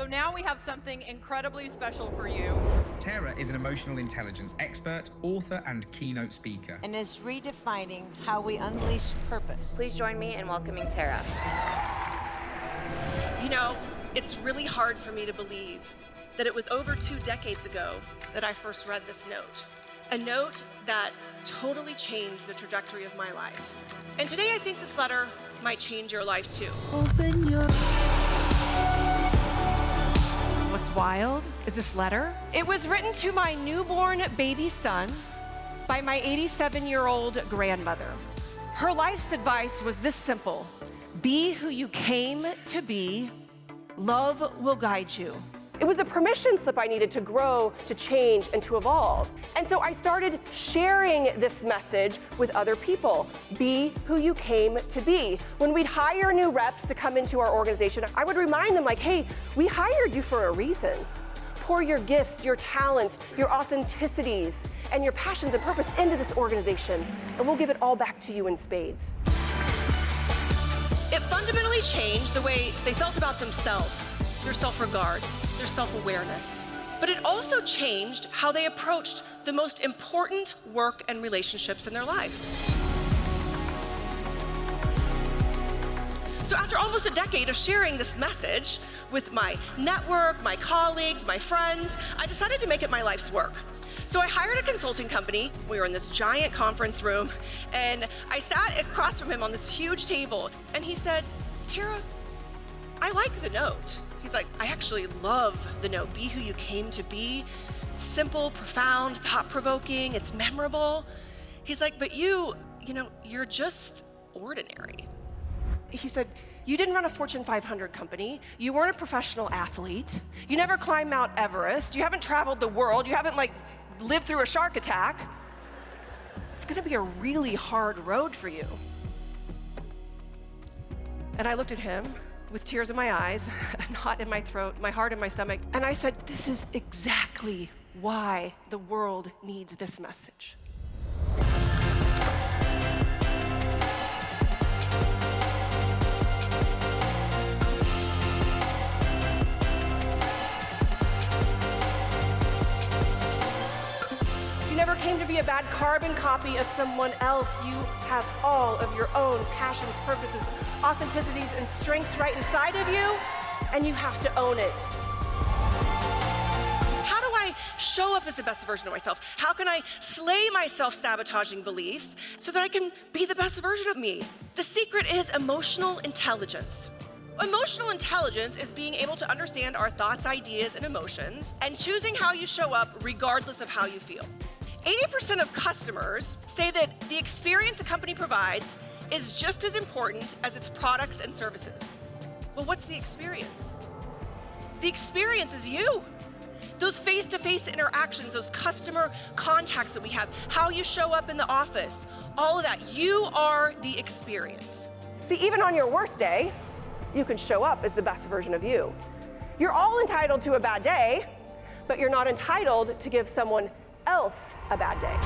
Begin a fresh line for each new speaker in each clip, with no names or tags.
now we have something incredibly special for you.
Tara is an emotional intelligence expert, author, and keynote speaker.
And is redefining how we unleash purpose.
Please join me in welcoming Tara.
You know, it's really hard for me to believe that it was over 2 decades ago that I first read this note. A note that totally changed the trajectory of my life. And today I think this letter might change your life too.
Open your... What's wild is this letter. It was written to my newborn baby son by my 87-year-old grandmother. Her life's advice was this simple: be who you came to be, love will guide you. It was the permission slip I needed to grow, to change, and to evolve. And so I started sharing this message with other people. Be who you came to be. When we'd hire new reps to come into our organization, I would remind them like, hey, we hired you for a reason. Pour your gifts, your talents, your authenticities, and your passions and purpose into this organization, and we'll give it all back to you in spades.
It fundamentally changed the way they felt about themselves, their self-regard, their self-awareness. But it also changed how they approached the most important work and relationships in their life. So after almost a decade of sharing this message with my network, my colleagues, my friends, I decided to make it my life's work. So I hired a consulting company. We were in this giant conference room, and I sat across from him on this huge table, and he said, Tara, I like the note. He's like, I actually love the note. Be who you came to be. It's simple, profound, thought-provoking, it's memorable. He's like, but you're just ordinary. He said, you didn't run a Fortune 500 company. You weren't a professional athlete. You never climbed Mount Everest. You haven't traveled the world. You haven't lived through a shark attack. It's gonna be a really hard road for you. And I looked at him with tears in my eyes, a knot in my throat, my heart in my stomach, and I said, this is exactly why the world needs this message. You never came to be a bad carbon copy of someone else. You have all of your own passions, purposes, authenticities, and strengths right inside of you, and you have to own it. How do I show up as the best version of myself? How can I slay my self-sabotaging beliefs so that I can be the best version of me? The secret is emotional intelligence. Emotional intelligence is being able to understand our thoughts, ideas, and emotions, and choosing how you show up regardless of how you feel. 80% of customers say that the experience a company provides is just as important as its products and services. Well, what's the experience? The experience is you. Those face-to-face interactions, those customer contacts that we have, how you show up in the office, all of that, you are the experience. See, even on your worst day, you can show up as the best version of you. You're all entitled to a bad day, but you're not entitled to give someone else a bad day.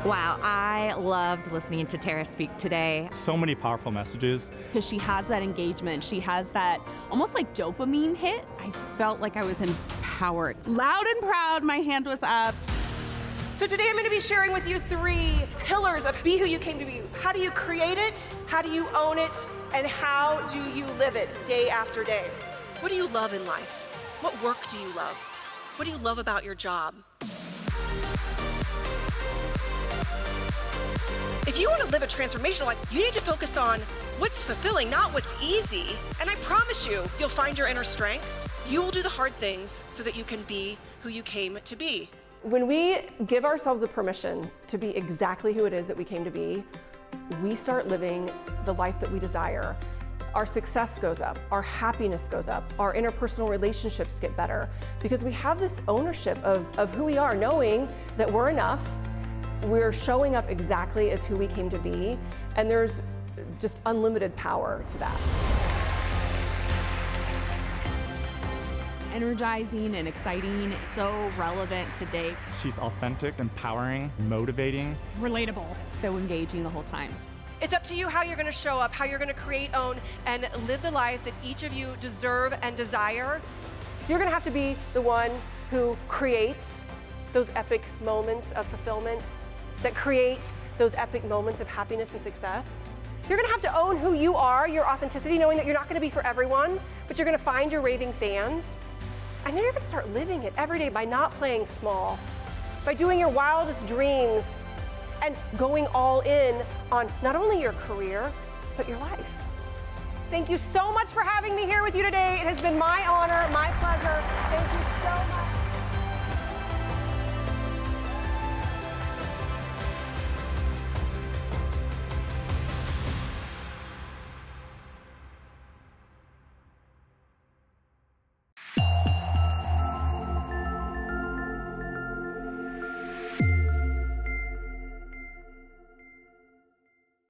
Wow, I loved listening to Tara speak today.
So many powerful messages.
Because she has that engagement. She has that almost like dopamine hit. I felt like I was empowered. Loud and proud, my hand was up.
So today I'm going to be sharing with you 3 pillars of Be Who You Came to Be. How do you create it? How do you own it? And how do you live it day after day? What do you love in life? What work do you love? What do you love about your job? If you want to live a transformational life, you need to focus on what's fulfilling, not what's easy. And I promise you, you'll find your inner strength. You will do the hard things so that you can be who you came to be. When we give ourselves the permission to be exactly who it is that we came to be, we start living the life that we desire. Our success goes up, our happiness goes up, our interpersonal relationships get better, because we have this ownership of who we are, knowing that we're enough, we're showing up exactly as who we came to be, and there's just unlimited power to that.
Energizing and exciting, so relevant today.
She's authentic, empowering, motivating.
Relatable. So engaging the whole time.
It's up to you how you're gonna show up, how you're gonna create, own, and live the life that each of you deserve and desire.
You're gonna have to be the one who creates those epic moments of fulfillment, that create those epic moments of happiness and success. You're gonna have to own who you are, your authenticity, knowing that you're not gonna be for everyone, but you're gonna find your raving fans. And then you're gonna start living it every day by not playing small, by doing your wildest dreams, and going all in on not only your career, but your life. Thank you so much for having me here with you today. It has been my honor, my pleasure. Thank you.